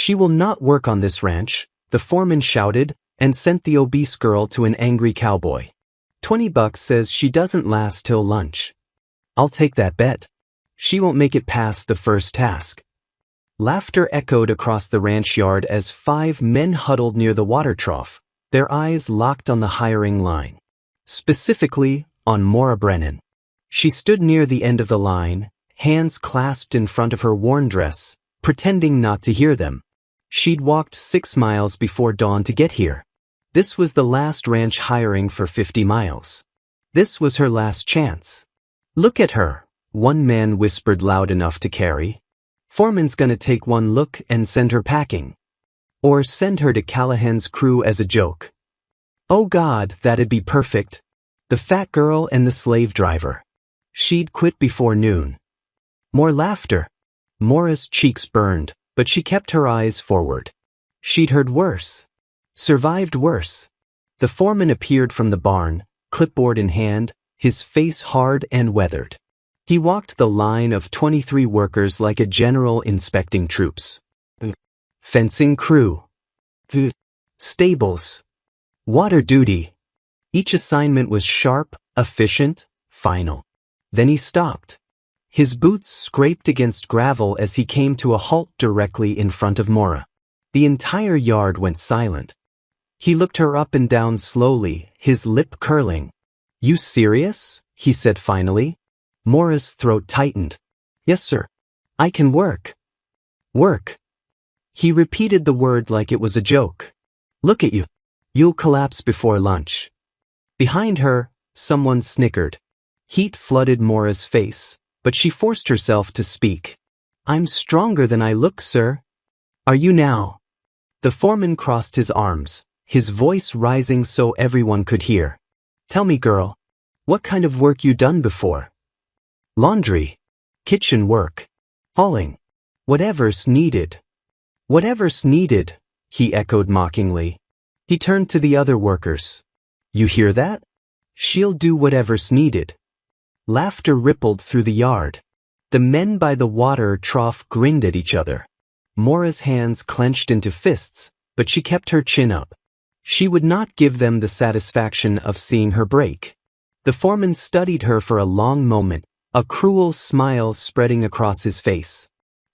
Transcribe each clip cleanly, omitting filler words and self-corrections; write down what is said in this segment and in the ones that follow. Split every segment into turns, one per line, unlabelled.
"She will not work on this ranch," the foreman shouted, and sent the obese girl to an angry cowboy. $20 says she doesn't last till lunch. I'll take that bet. She won't make it past the first task. Laughter echoed across the ranch yard as 5 men huddled near the water trough, their eyes locked on the hiring line. Specifically, on Maura Brennan. She stood near the end of the line, hands clasped in front of her worn dress, pretending not to hear them. She'd walked 6 miles before dawn to get here. This was the last ranch hiring for 50 miles. This was her last chance. "Look at her," one man whispered loud enough to carry. "Foreman's gonna take one look and send her packing. Or send her to Callahan's crew as a joke." Oh God, that'd be perfect. The fat girl and the slave driver. She'd quit before noon. More laughter. Maura's cheeks burned, but she kept her eyes forward. She'd heard worse. Survived worse. The foreman appeared from the barn, clipboard in hand, his face hard and weathered. He walked the line of 23 workers like a general inspecting troops. Fencing crew. Stables. Water duty. Each assignment was sharp, efficient, final. Then he stopped. His boots scraped against gravel as he came to a halt directly in front of Maura. The entire yard went silent. He looked her up and down slowly, his lip curling. "You serious?" he said finally. Maura's throat tightened. "Yes, sir. I can work." "Work." He repeated the word like it was a joke. "Look at you. You'll collapse before lunch." Behind her, someone snickered. Heat flooded Maura's face, but she forced herself to speak. "I'm stronger than I look, sir." "Are you now?" The foreman crossed his arms, his voice rising so everyone could hear. "Tell me, girl, what kind of work you done before?" "Laundry. Kitchen work. Hauling. Whatever's needed." "Whatever's needed," he echoed mockingly. He turned to the other workers. "You hear that? She'll do whatever's needed." Laughter rippled through the yard. The men by the water trough grinned at each other. Maura's hands clenched into fists, but she kept her chin up. She would not give them the satisfaction of seeing her break. The foreman studied her for a long moment, a cruel smile spreading across his face.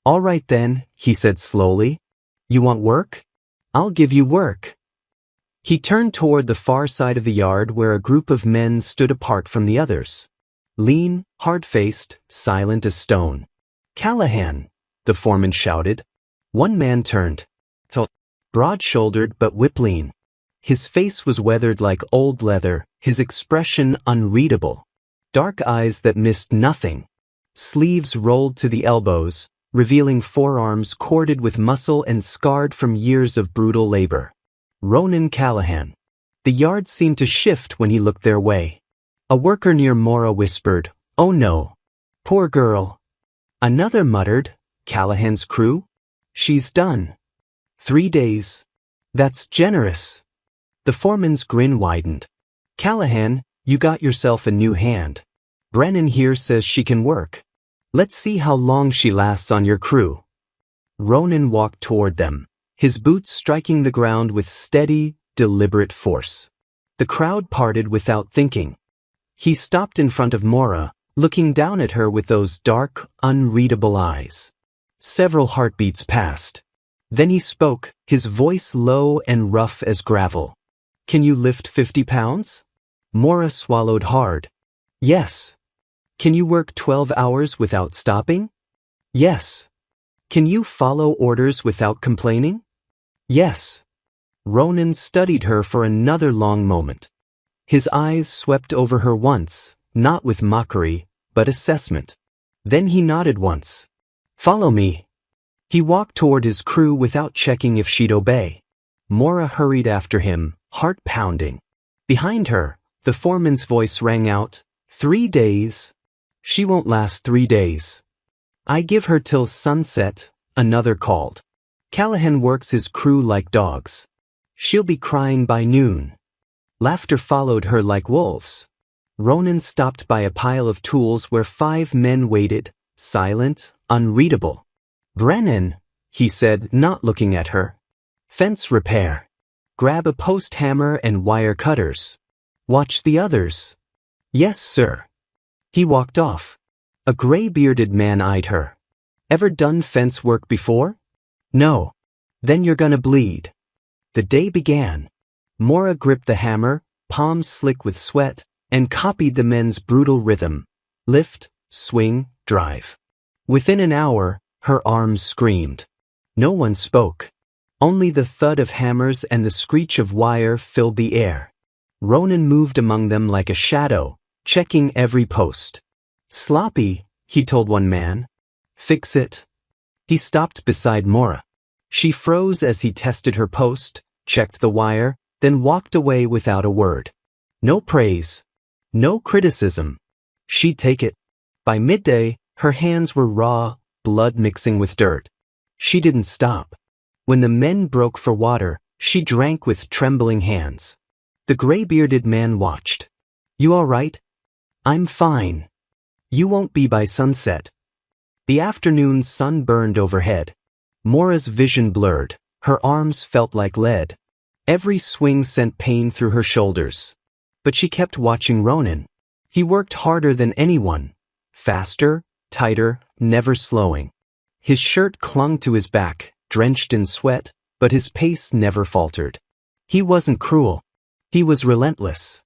"All right then," he said slowly. "You want work? I'll give you work." He turned toward the far side of the yard where a group of men stood apart from the others. Lean, hard-faced, silent as stone. "Callahan," the foreman shouted. One man turned. Tall, broad-shouldered but whip-lean. His face was weathered like old leather, his expression unreadable. Dark eyes that missed nothing. Sleeves rolled to the elbows, revealing forearms corded with muscle and scarred from years of brutal labor. Ronan Callahan. The yard seemed to shift when he looked their way. A worker near Maura whispered, "Oh no. Poor girl." Another muttered, "Callahan's crew? She's done. 3 days. That's generous." The foreman's grin widened. "Callahan, you got yourself a new hand. Brennan here says she can work. Let's see how long she lasts on your crew." Ronan walked toward them, his boots striking the ground with steady, deliberate force. The crowd parted without thinking. He stopped in front of Maura, looking down at her with those dark, unreadable eyes. Several heartbeats passed. Then he spoke, his voice low and rough as gravel. "Can you lift 50 pounds? Maura swallowed hard. "Yes." "Can you work 12 hours without stopping?" "Yes." "Can you follow orders without complaining?" "Yes." Ronan studied her for another long moment. His eyes swept over her once, not with mockery, but assessment. Then he nodded once. "Follow me." He walked toward his crew without checking if she'd obey. Maura hurried after him, heart pounding. Behind her, the foreman's voice rang out, 3 days. "She won't last 3 days. I give her till sunset," another called. "Callahan works his crew like dogs. She'll be crying by noon." Laughter followed her like wolves. Ronan stopped by a pile of tools where 5 men waited, silent, unreadable. "Brennan," he said, not looking at her. Fence repair. Grab a post hammer and wire cutters. Watch the others. Yes, sir. He walked off. A gray-bearded man eyed her. Ever done fence work before? No. Then you're gonna bleed. The day began. Mora gripped the hammer, palms slick with sweat, and copied the men's brutal rhythm. Lift, swing, drive. Within an hour, her arms screamed. No one spoke. Only the thud of hammers and the screech of wire filled the air. Ronan moved among them like a shadow, checking every post. Sloppy, he told one man. Fix it. He stopped beside Mora. She froze as he tested her post, checked the wire, then walked away without a word. No praise. No criticism. She'd take it. By midday, her hands were raw, blood mixing with dirt. She didn't stop. When the men broke for water, she drank with trembling hands. The gray-bearded man watched. You all right? I'm fine. You won't be by sunset. The afternoon sun burned overhead. Mora's vision blurred. Her arms felt like lead. Every swing sent pain through her shoulders. But she kept watching Ronan. He worked harder than anyone. Faster, tighter, never slowing. His shirt clung to his back, drenched in sweat, but his pace never faltered. He wasn't cruel. He was relentless.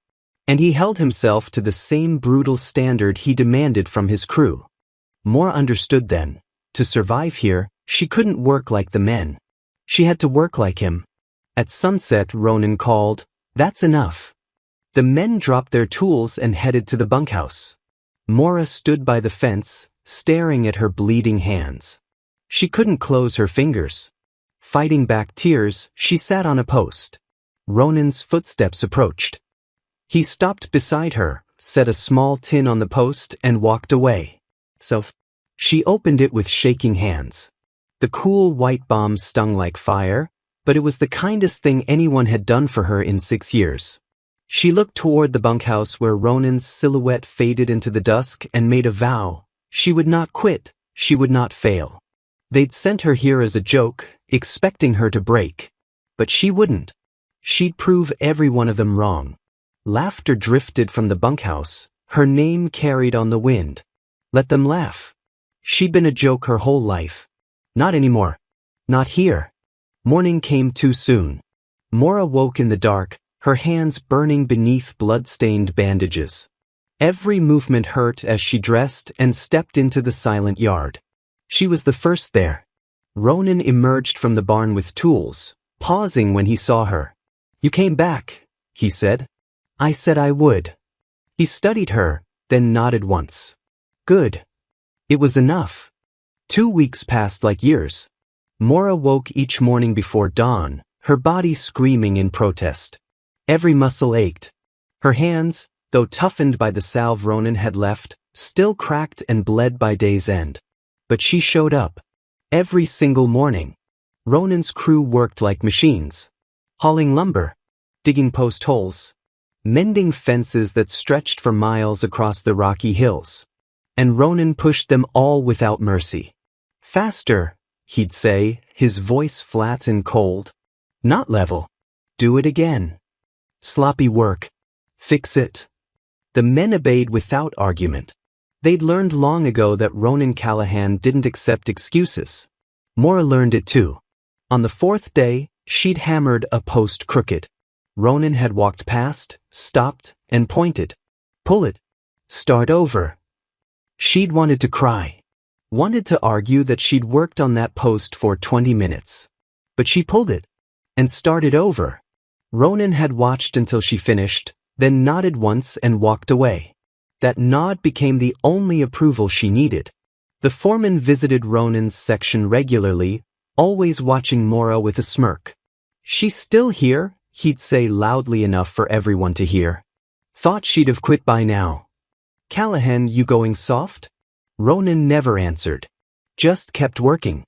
And he held himself to the same brutal standard he demanded from his crew. Mora understood then. To survive here, she couldn't work like the men. She had to work like him. At sunset, Ronan called, "That's enough." The men dropped their tools and headed to the bunkhouse. Mora stood by the fence, staring at her bleeding hands. She couldn't close her fingers. Fighting back tears, she sat on a post. Ronan's footsteps approached. He stopped beside her, set a small tin on the post, and walked away. So, she opened it with shaking hands. The cool white bomb stung like fire, but it was the kindest thing anyone had done for her in 6 years. She looked toward the bunkhouse where Ronan's silhouette faded into the dusk and made a vow. She would not quit, she would not fail. They'd sent her here as a joke, expecting her to break. But she wouldn't. She'd prove every one of them wrong. Laughter drifted from the bunkhouse, her name carried on the wind. Let them laugh. She'd been a joke her whole life. Not anymore. Not here. Morning came too soon. Mora woke in the dark, her hands burning beneath blood-stained bandages. Every movement hurt as she dressed and stepped into the silent yard. She was the first there. Ronan emerged from the barn with tools, pausing when he saw her. "You came back," he said. "I said I would." He studied her, then nodded once. "Good." It was enough. 2 weeks passed like years. Mora woke each morning before dawn, her body screaming in protest. Every muscle ached. Her hands, though toughened by the salve Ronan had left, still cracked and bled by day's end. But she showed up. Every single morning. Ronan's crew worked like machines. Hauling lumber. Digging post holes. Mending fences that stretched for miles across the rocky hills. And Ronan pushed them all without mercy. "Faster," he'd say, his voice flat and cold. "Not level. Do it again. Sloppy work. Fix it." The men obeyed without argument. They'd learned long ago that Ronan Callahan didn't accept excuses. Mora learned it too. On the 4th day, she'd hammered a post crooked. Ronan had walked past, stopped, and pointed. "Pull it. Start over." She'd wanted to cry. Wanted to argue that she'd worked on that post for 20 minutes. But she pulled it. And started over. Ronan had watched until she finished, then nodded once and walked away. That nod became the only approval she needed. The foreman visited Ronan's section regularly, always watching Mora with a smirk. "She's still here," he'd say loudly enough for everyone to hear. "Thought she'd have quit by now." "Callahan, you going soft?" Ronan never answered. Just kept working.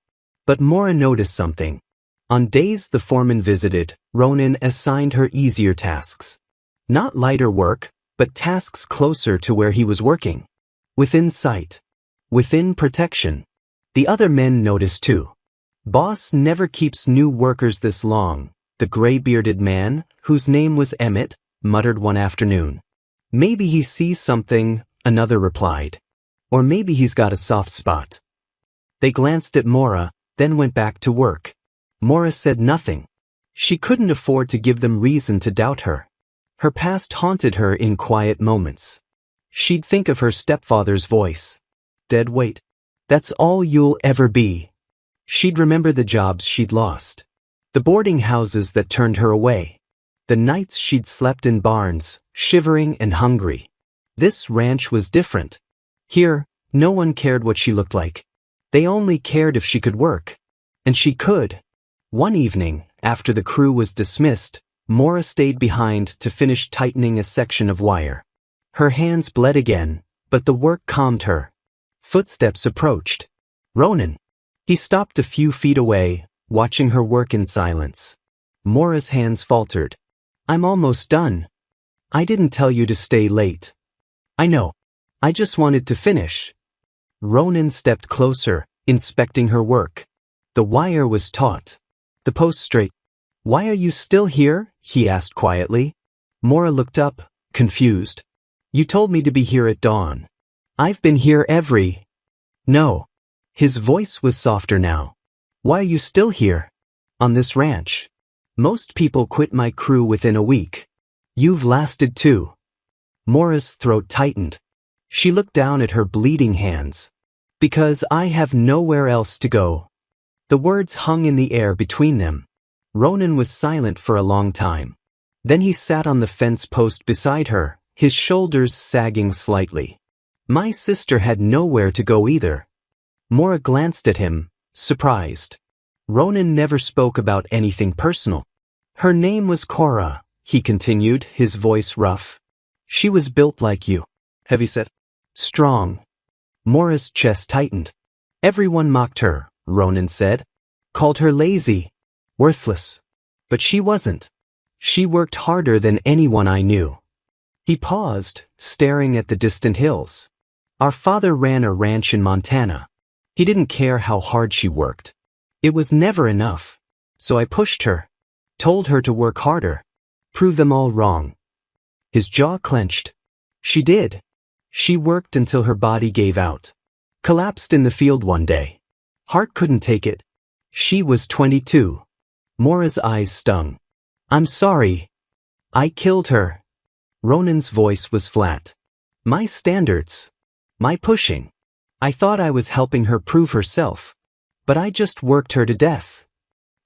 But Mora noticed something. On days the foreman visited, Ronan assigned her easier tasks. Not lighter work, but tasks closer to where he was working. Within sight. Within protection. The other men noticed too. Boss never keeps new workers this long, the gray-bearded man, whose name was Emmett, muttered one afternoon. Maybe he sees something, another replied. Or maybe he's got a soft spot. They glanced at Mora, then went back to work. Mora said nothing. She couldn't afford to give them reason to doubt her. Her past haunted her in quiet moments. She'd think of her stepfather's voice. Dead weight. That's all you'll ever be. She'd remember the jobs she'd lost. The boarding houses that turned her away. The nights she'd slept in barns, shivering and hungry. This ranch was different. Here, no one cared what she looked like. They only cared if she could work. And she could. One evening, after the crew was dismissed, Mora stayed behind to finish tightening a section of wire. Her hands bled again, but the work calmed her. Footsteps approached. Ronan. He stopped a few feet away, watching her work in silence. Mora's hands faltered. I'm almost done. I didn't tell you to stay late. I know. I just wanted to finish. Ronan stepped closer, inspecting her work. The wire was taut. The post straight. Why are you still here? He asked quietly. Mora looked up, confused. You told me to be here at dawn. I've been here every... No. His voice was softer now. Why are you still here? On this ranch. Most people quit my crew within a week. You've lasted too. Mora's throat tightened. She looked down at her bleeding hands. Because I have nowhere else to go. The words hung in the air between them. Ronan was silent for a long time. Then he sat on the fence post beside her, his shoulders sagging slightly. My sister had nowhere to go either. Mora glanced at him, surprised. Ronan never spoke about anything personal. Her name was Cora, he continued, his voice rough. She was built like you. Heavy set. Strong. Mora's chest tightened. Everyone mocked her, Ronan said. Called her lazy. Worthless. But she wasn't. She worked harder than anyone I knew. He paused, staring at the distant hills. Our father ran a ranch in Montana. He didn't care how hard she worked. It was never enough. So I pushed her. Told her to work harder. Prove them all wrong. His jaw clenched. She did. She worked until her body gave out. Collapsed in the field one day. Heart couldn't take it. She was 22. Mora's eyes stung. I'm sorry. I killed her. Ronan's voice was flat. My standards. My pushing. I thought I was helping her prove herself. But I just worked her to death.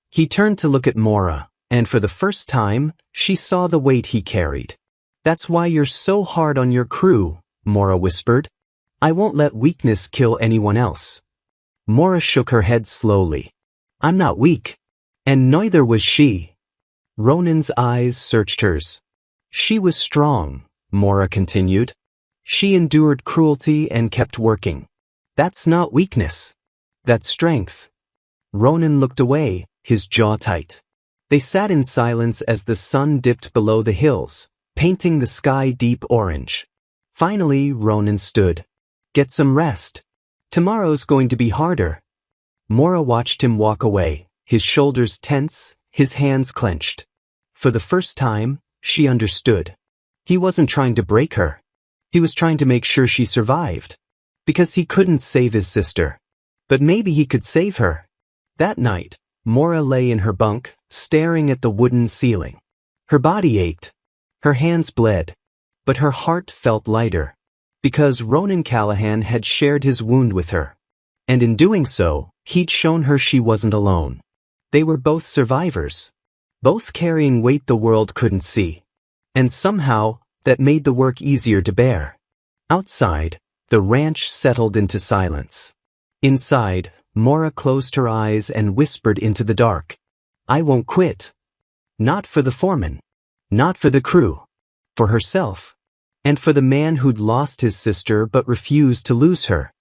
He turned to look at Mora, and for the first time, she saw the weight he carried. That's why you're so hard on your crew, Mora whispered. I won't let weakness kill anyone else. Mora shook her head slowly. I'm not weak. And neither was she. Ronan's eyes searched hers. She was strong, Mora continued. She endured cruelty and kept working. That's not weakness. That's strength. Ronan looked away, his jaw tight. They sat in silence as the sun dipped below the hills, painting the sky deep orange. Finally, Ronan stood. Get some rest. Tomorrow's going to be harder. Mora watched him walk away, his shoulders tense, his hands clenched. For the first time, she understood. He wasn't trying to break her. He was trying to make sure she survived. Because he couldn't save his sister. But maybe he could save her. That night, Mora lay in her bunk, staring at the wooden ceiling. Her body ached. Her hands bled. But her heart felt lighter. Because Ronan Callahan had shared his wound with her. And in doing so, he'd shown her she wasn't alone. They were both survivors. Both carrying weight the world couldn't see. And somehow, that made the work easier to bear. Outside, the ranch settled into silence. Inside, Mora closed her eyes and whispered into the dark. I won't quit. Not for the foreman. Not for the crew. For herself. And for the man who'd lost his sister but refused to lose her.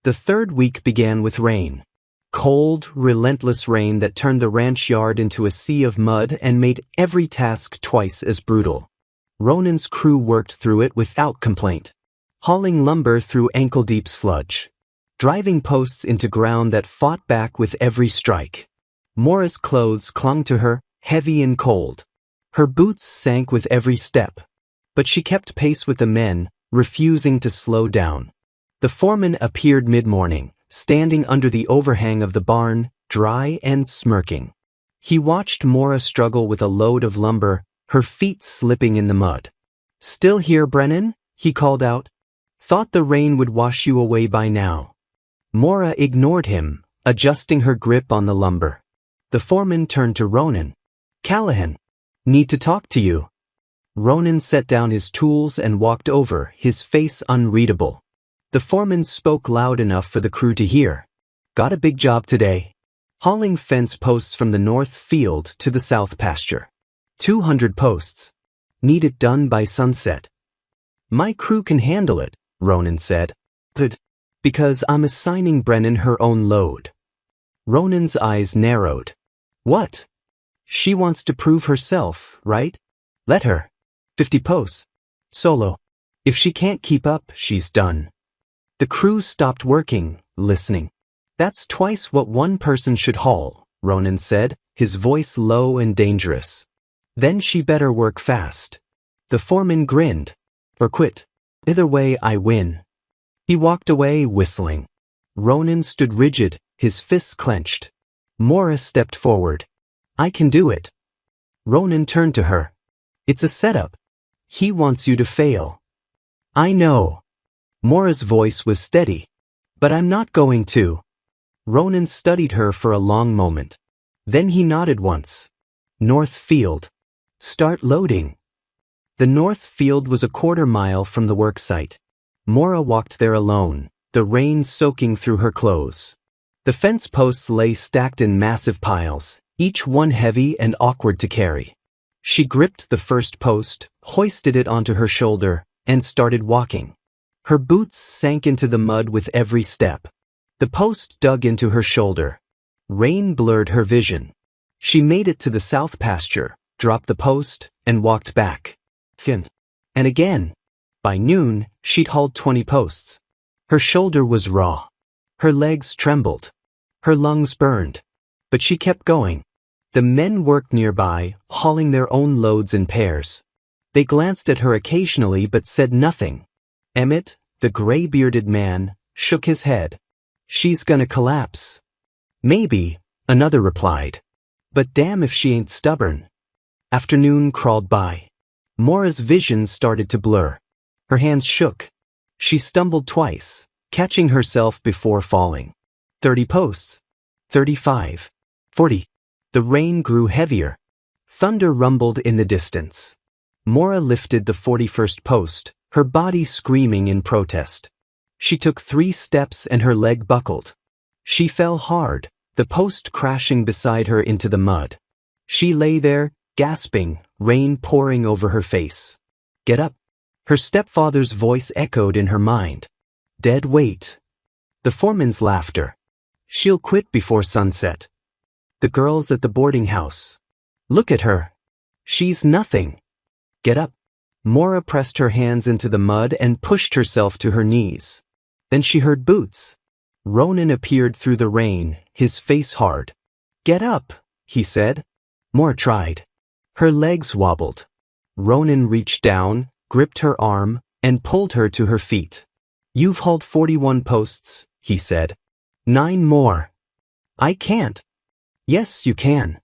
The third week began with rain. Cold, relentless rain that turned the ranch yard into a sea of mud and made every task twice as brutal. Ronan's crew worked through it without complaint. Hauling lumber through ankle-deep sludge. Driving posts into ground that fought back with every strike. Mora's clothes clung to her, heavy and cold. Her boots sank with every step. But she kept pace with the men, refusing to slow down. The foreman appeared mid-morning, standing under the overhang of the barn, dry and smirking. He watched Mora struggle with a load of lumber, her feet slipping in the mud. "Still here, Brennan?" he called out. "Thought the rain would wash you away by now." Mora ignored him, adjusting her grip on the lumber. The foreman turned to Ronan. "Callahan, need to talk to you." Ronan set down his tools and walked over, his face unreadable. The foreman spoke loud enough for the crew to hear. "Got a big job today. Hauling fence posts from the north field to the south pasture. 200 posts. Need it done by sunset." "My crew can handle it," Ronan said. "But because I'm assigning Brennan her own load." Ronan's eyes narrowed. "What? She wants to prove herself, right? Let her. 50 posts. Solo. If she can't keep up, she's done." The crew stopped working, listening. "That's twice what one person should haul," Ronan said, his voice low and dangerous. "Then she better work fast." The foreman grinned. "Or quit. Either way, I win." He walked away, whistling. Ronan stood rigid, his fists clenched. Mora stepped forward. "I can do it." Ronan turned to her. "It's a setup. He wants you to fail." "I know." Mora's voice was steady. "But I'm not going to." Ronan studied her for a long moment. Then he nodded once. "North field. Start loading." The north field was a quarter-mile from the work site. Mora walked there alone, the rain soaking through her clothes. The fence posts lay stacked in massive piles, each one heavy and awkward to carry. She gripped the first post, hoisted it onto her shoulder, and started walking. Her boots sank into the mud with every step. The post dug into her shoulder. Rain blurred her vision. She made it to the south pasture, dropped the post, and walked back. And again. By noon, she'd hauled 20 posts. Her shoulder was raw. Her legs trembled. Her lungs burned. But she kept going. The men worked nearby, hauling their own loads in pairs. They glanced at her occasionally but said nothing. Emmett, the gray-bearded man, shook his head. "She's gonna collapse." "Maybe," another replied. "But damn if she ain't stubborn." Afternoon crawled by. Mora's vision started to blur. Her hands shook. She stumbled twice, catching herself before falling. 30 posts. 35. 40. The rain grew heavier. Thunder rumbled in the distance. Mora lifted the 41st post, her body screaming in protest. She took 3 steps and her leg buckled. She fell hard, the post crashing beside her into the mud. She lay there, gasping, rain pouring over her face. "Get up." Her stepfather's voice echoed in her mind. Dead weight. The foreman's laughter. "She'll quit before sunset." The girls at the boarding house. "Look at her. She's nothing." "Get up." Mora pressed her hands into the mud and pushed herself to her knees. Then she heard boots. Ronan appeared through the rain, his face hard. "Get up," he said. Mora tried. Her legs wobbled. Ronan reached down, gripped her arm, and pulled her to her feet. "You've hauled 41 posts," he said. 9 more. "I can't." "Yes, you can."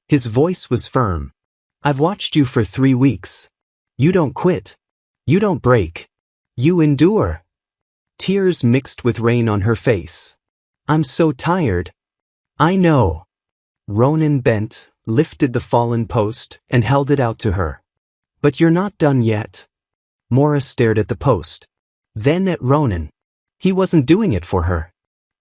His voice was firm. "I've watched you for 3 weeks. You don't quit. You don't break. You endure." Tears mixed with rain on her face. "I'm so tired." "I know." Ronan bent, lifted the fallen post, and held it out to her. "But you're not done yet." Mora stared at the post. Then at Ronan. He wasn't doing it for her.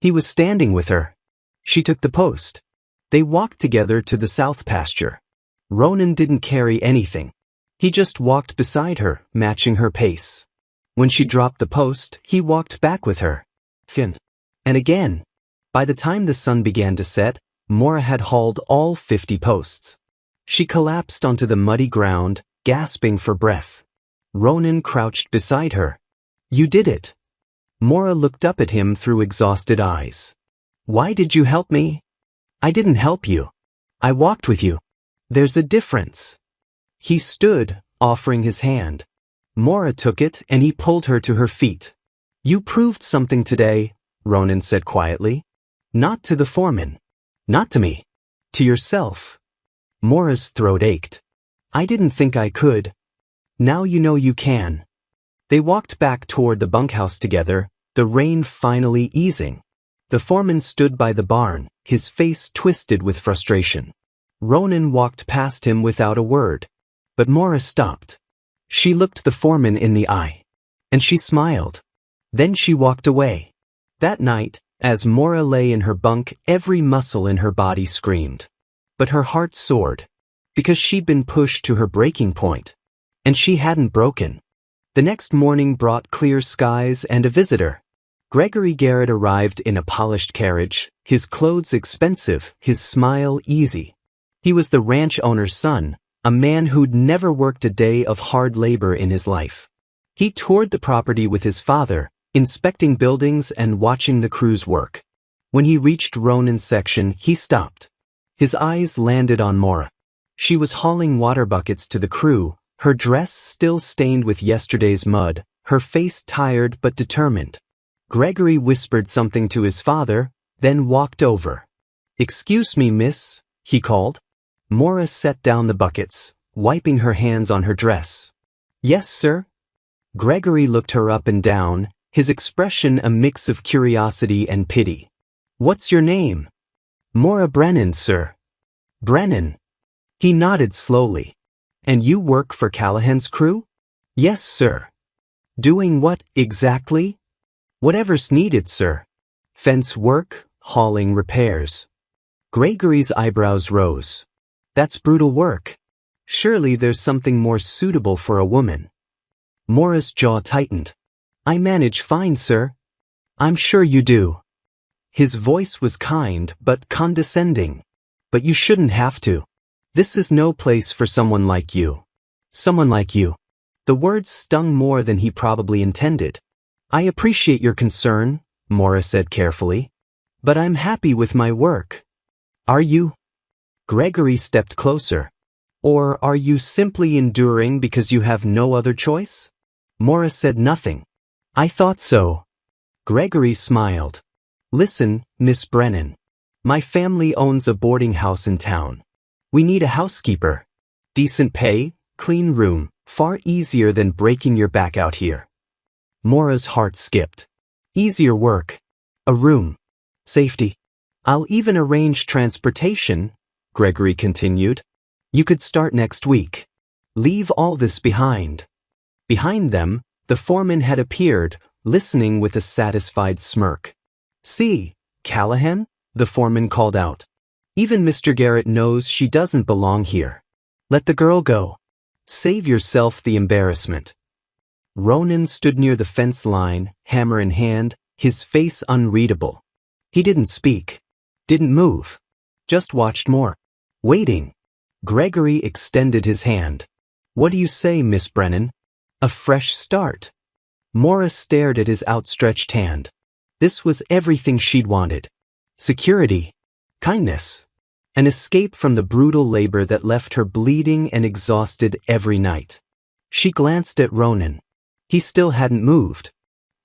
He was standing with her. She took the post. They walked together to the south pasture. Ronan didn't carry anything. He just walked beside her, matching her pace. When she dropped the post, he walked back with her. And again. By the time the sun began to set, Mora had hauled all 50 posts. She collapsed onto the muddy ground, gasping for breath. Ronan crouched beside her. "You did it." Mora looked up at him through exhausted eyes. "Why did you help me?" I didn't help you. I walked with you. There's a difference. He stood, offering his hand. Mora took it and he pulled her to her feet. You proved something today, Ronan said quietly. Not to the foreman. Not to me. To yourself. Mora's throat ached. I didn't think I could. Now you know you can. They walked back toward the bunkhouse together, the rain finally easing. The foreman stood by the barn, his face twisted with frustration. Ronan walked past him without a word. But Mora stopped. She looked the foreman in the eye. And she smiled. Then she walked away. That night, as Mora lay in her bunk, every muscle in her body screamed. But her heart soared. Because she'd been pushed to her breaking point. And she hadn't broken. The next morning brought clear skies and a visitor. Gregory Garrett arrived in a polished carriage, his clothes expensive, his smile easy. He was the ranch owner's son, a man who'd never worked a day of hard labor in his life. He toured the property with his father, inspecting buildings and watching the crews work. When he reached Ronan's section, he stopped. His eyes landed on Mora. She was hauling water buckets to the crew, her dress still stained with yesterday's mud, her face tired but determined. Gregory whispered something to his father, then walked over. Excuse me, miss, he called. Mora set down the buckets, wiping her hands on her dress. Yes, sir? Gregory looked her up and down, his expression a mix of curiosity and pity. What's your name? Mora Brennan, sir. Brennan. He nodded slowly. And you work for Callahan's crew? Yes, sir. Doing what, exactly? Whatever's needed, sir. Fence work, hauling repairs. Gregory's eyebrows rose. That's brutal work. Surely there's something more suitable for a woman. Mora's jaw tightened. I manage fine, sir. I'm sure you do. His voice was kind but condescending. But you shouldn't have to. This is no place for someone like you. Someone like you. The words stung more than he probably intended. I appreciate your concern, Mora said carefully. But I'm happy with my work. Are you? Gregory stepped closer. Or are you simply enduring because you have no other choice? Mora said nothing. I thought so. Gregory smiled. Listen, Miss Brennan. My family owns a boarding house in town. We need a housekeeper. Decent pay, clean room, far easier than breaking your back out here. Mora's heart skipped. Easier work. A room. Safety. I'll even arrange transportation, Gregory continued. You could start next week. Leave all this behind. Behind them, the foreman had appeared, listening with a satisfied smirk. See, Callahan, the foreman called out. Even Mr. Garrett knows she doesn't belong here. Let the girl go. Save yourself the embarrassment. Ronan stood near the fence line, hammer in hand, his face unreadable. He didn't speak. Didn't move. Just watched more. Waiting. Gregory extended his hand. What do you say, Miss Brennan? A fresh start. Mora stared at his outstretched hand. This was everything she'd wanted. Security. Kindness. An escape from the brutal labor that left her bleeding and exhausted every night. She glanced at Ronan. He still hadn't moved.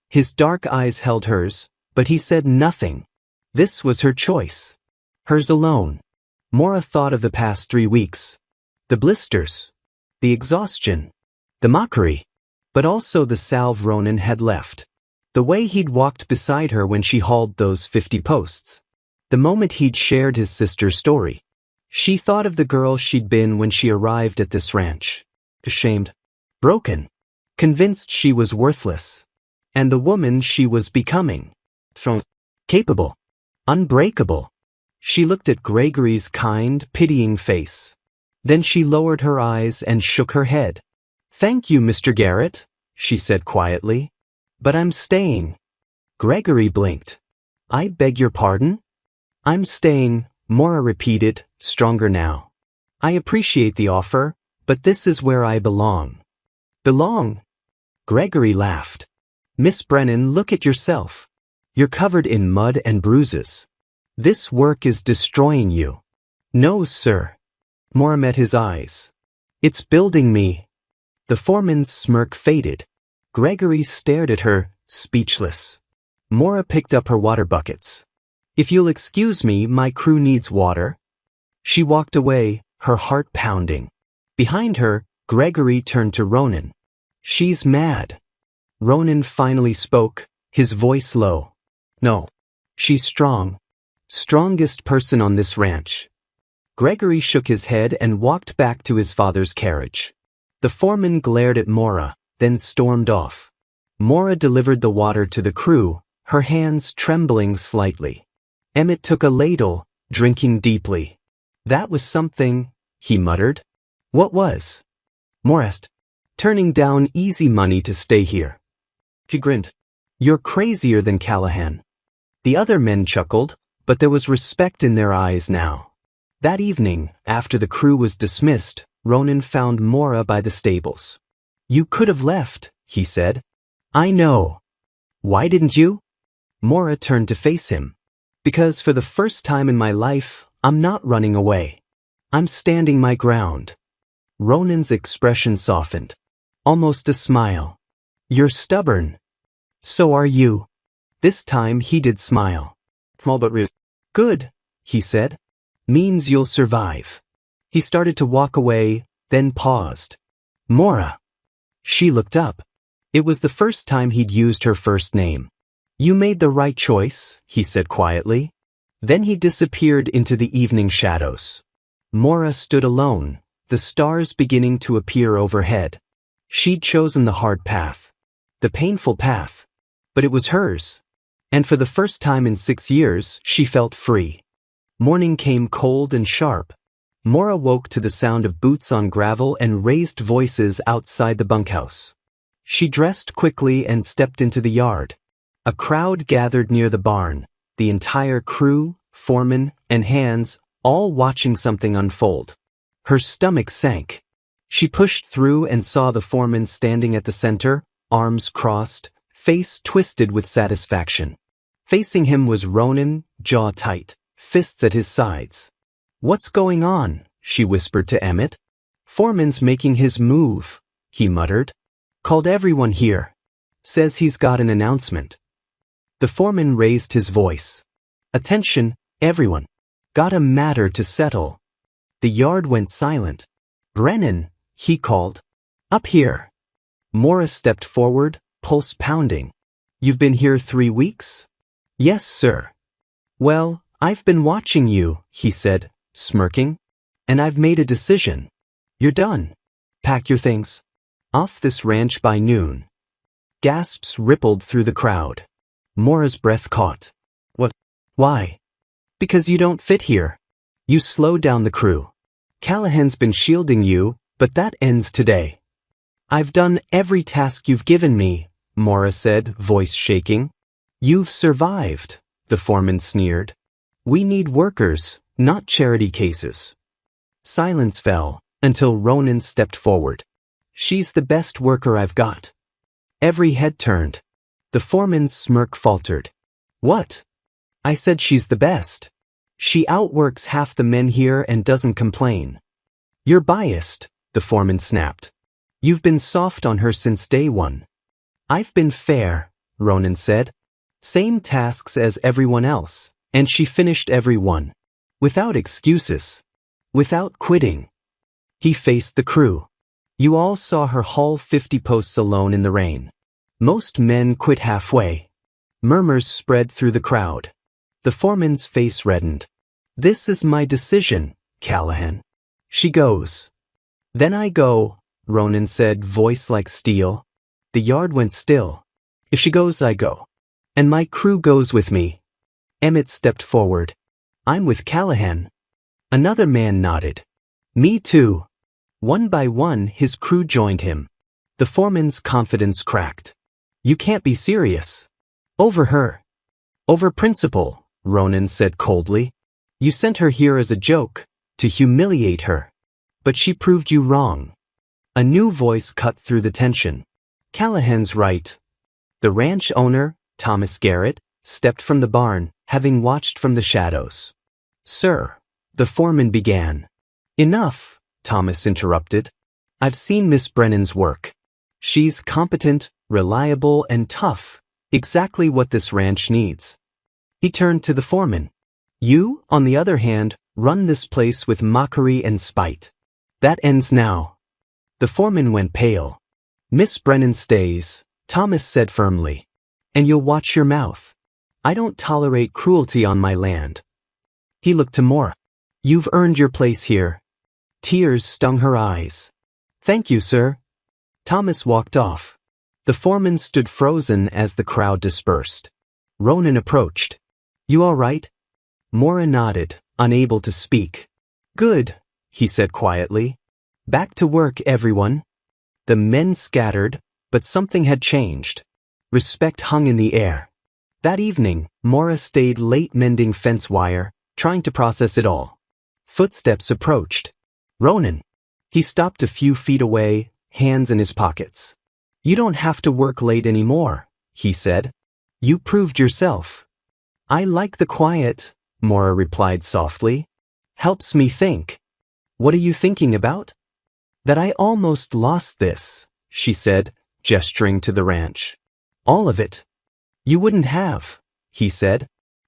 His dark eyes held hers, but he said nothing. This was her choice. Hers alone. Mora thought of the past 3 weeks. The blisters. The exhaustion. The mockery. But also the salve Ronan had left. The way he'd walked beside her when she hauled those 50 posts. The moment he'd shared his sister's story. She thought of the girl she'd been when she arrived at this ranch. Ashamed. Broken. Convinced she was worthless. And the woman she was becoming. Strong. Capable. Unbreakable. She looked at Gregory's kind, pitying face. Then she lowered her eyes and shook her head. Thank you, Mr. Garrett, she said quietly. But I'm staying. Gregory blinked. I beg your pardon? I'm staying, Mora repeated, stronger now. I appreciate the offer, but this is where I belong. Belong? Gregory laughed. Miss Brennan, look at yourself. You're covered in mud and bruises. This work is destroying you. No, sir. Mora met his eyes. It's building me. The foreman's smirk faded. Gregory stared at her, speechless. Mora picked up her water buckets. If you'll excuse me, my crew needs water. She walked away, her heart pounding. Behind her, Gregory turned to Ronan. She's mad. Ronan finally spoke, his voice low. No. She's strong. Strongest person on this ranch. Gregory shook his head and walked back to his father's carriage. The foreman glared at Mora, then stormed off. Mora delivered the water to the crew, her hands trembling slightly. Emmett took a ladle, drinking deeply. That was something, he muttered. What was? Morest. Turning down easy money to stay here. He grinned. You're crazier than Callahan. The other men chuckled, but there was respect in their eyes now. That evening, after the crew was dismissed, Ronan found Mora by the stables. You could have left, he said. I know. Why didn't you? Mora turned to face him. Because for the first time in my life, I'm not running away. I'm standing my ground. Ronan's expression softened. Almost a smile. You're stubborn. So are you. This time he did smile. Small but real. Good, he said. Means you'll survive. He started to walk away, then paused. Mora. She looked up. It was the first time he'd used her first name. You made the right choice, he said quietly. Then he disappeared into the evening shadows. Mora stood alone, the stars beginning to appear overhead. She'd chosen the hard path. The painful path. But it was hers. And for the first time in 6 years, she felt free. Morning came cold and sharp. Mora woke to the sound of boots on gravel and raised voices outside the bunkhouse. She dressed quickly and stepped into the yard. A crowd gathered near the barn, the entire crew, foreman, and hands, all watching something unfold. Her stomach sank. She pushed through and saw the foreman standing at the center, arms crossed, face twisted with satisfaction. Facing him was Ronan, jaw tight, fists at his sides. What's going on? She whispered to Emmett. Foreman's making his move, he muttered. Called everyone here. Says he's got an announcement. The foreman raised his voice. Attention, everyone. Got a matter to settle. The yard went silent. Brennan, he called. Up here. Morris stepped forward, pulse pounding. You've been here 3 weeks? Yes, sir. Well, I've been watching you, he said, smirking. And I've made a decision. You're done. Pack your things. Off this ranch by noon. Gasps rippled through the crowd. Mora's breath caught. What? Why? Because you don't fit here. You slowed down the crew. Callahan's been shielding you, but that ends today. I've done every task you've given me, Mora said, voice shaking. You've survived, the foreman sneered. We need workers, not charity cases. Silence fell, until Ronan stepped forward. She's the best worker I've got. Every head turned. The foreman's smirk faltered. What? I said she's the best. She outworks half the men here and doesn't complain. You're biased, the foreman snapped. You've been soft on her since day one. I've been fair, Ronan said. Same tasks as everyone else, and she finished every one. Without excuses. Without quitting. He faced the crew. You all saw her haul 50 posts alone in the rain. Most men quit halfway. Murmurs spread through the crowd. The foreman's face reddened. This is my decision, Callahan. She goes. Then I go, Ronan said, voice like steel. The yard went still. If she goes, I go. And my crew goes with me. Emmett stepped forward. I'm with Callahan. Another man nodded. Me too. One by one, his crew joined him. The foreman's confidence cracked. You can't be serious. Over her. Over principle, Ronan said coldly. You sent her here as a joke, to humiliate her. But she proved you wrong. A new voice cut through the tension. Callahan's right. The ranch owner, Thomas Garrett, stepped from the barn, having watched from the shadows. "Sir," the foreman began. "Enough," Thomas interrupted. "I've seen Miss Brennan's work. She's competent, reliable, and tough, exactly what this ranch needs." He turned to the foreman. "You, on the other hand, run this place with mockery and spite. That ends now." The foreman went pale. "Miss Brennan stays," Thomas said firmly. "And you'll watch your mouth. I don't tolerate cruelty on my land." He looked to Mora. "You've earned your place here." Tears stung her eyes. "Thank you, sir." Thomas walked off. The foreman stood frozen as the crowd dispersed. Ronan approached. "You all right?" Mora nodded, unable to speak. "Good," he said quietly. "Back to work, everyone." The men scattered, but something had changed. Respect hung in the air. That evening, Mora stayed late mending fence wire, trying to process it all. Footsteps approached. "Ronan." He stopped a few feet away, hands in his pockets. "You don't have to work late anymore," he said. "You proved yourself." "I like the quiet," Mora replied softly. "Helps me think." "What are you thinking about?" "That I almost lost this," she said, gesturing to the ranch. "All of it." "You wouldn't have," he said.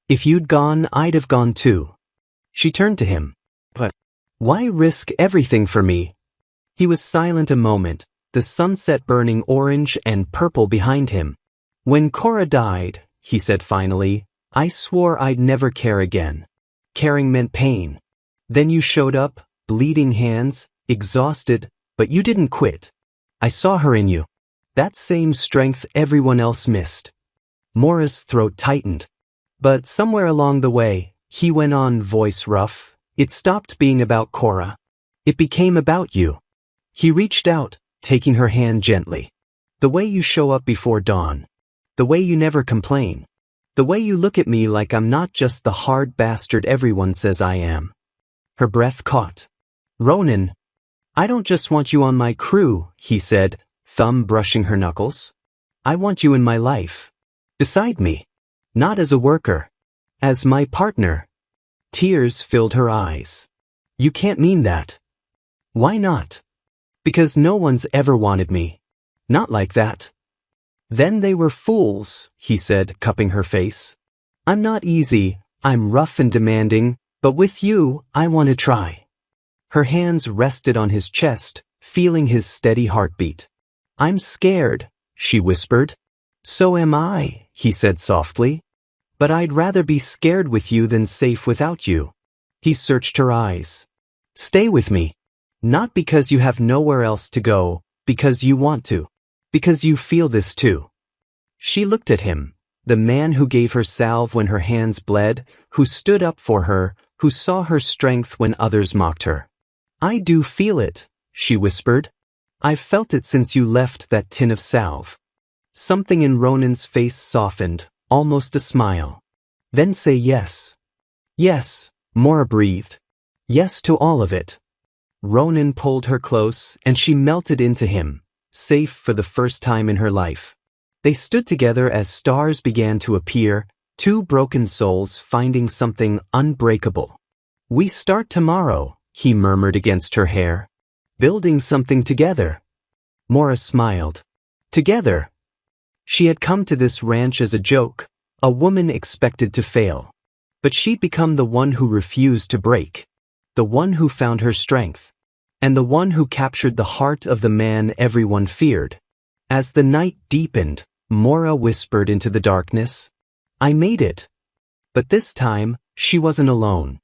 "If you'd gone, I'd have gone too." She turned to him. "But why risk everything for me?" He was silent a moment, the sunset burning orange and purple behind him. "When Cora died," he said finally, "I swore I'd never care again. Caring meant pain. Then you showed up, bleeding hands, exhausted, but you didn't quit. I saw her in you. That same strength everyone else missed." Mora's throat tightened. "But somewhere along the way," he went on, voice rough, "it stopped being about Cora. It became about you." He reached out, taking her hand gently. "The way you show up before dawn. The way you never complain. The way you look at me like I'm not just the hard bastard everyone says I am." Her breath caught. "Ronan, I don't just want you on my crew," he said, thumb brushing her knuckles. "I want you in my life. Beside me. Not as a worker. As my partner." Tears filled her eyes. "You can't mean that." "Why not?" "Because no one's ever wanted me. Not like that." "Then they were fools," he said, cupping her face. "I'm not easy, I'm rough and demanding, but with you, I want to try." Her hands rested on his chest, feeling his steady heartbeat. "I'm scared," she whispered. "So am I," he said softly. "But I'd rather be scared with you than safe without you." He searched her eyes. "Stay with me. Not because you have nowhere else to go, because you want to. Because you feel this too." She looked at him, the man who gave her salve when her hands bled, who stood up for her, who saw her strength when others mocked her. "I do feel it," she whispered. "I've felt it since you left that tin of salve." Something in Ronan's face softened, almost a smile. "Then say yes." "Yes," Mora breathed. "Yes to all of it." Ronan pulled her close, and she melted into him, safe for the first time in her life. They stood together as stars began to appear, two broken souls finding something unbreakable. "We start tomorrow," he murmured against her hair. "Building something together." Mora smiled. Together. She had come to this ranch as a joke, a woman expected to fail. But she'd become the one who refused to break. The one who found her strength. And the one who captured the heart of the man everyone feared. As the night deepened, Mora whispered into the darkness, "I made it." But this time, she wasn't alone.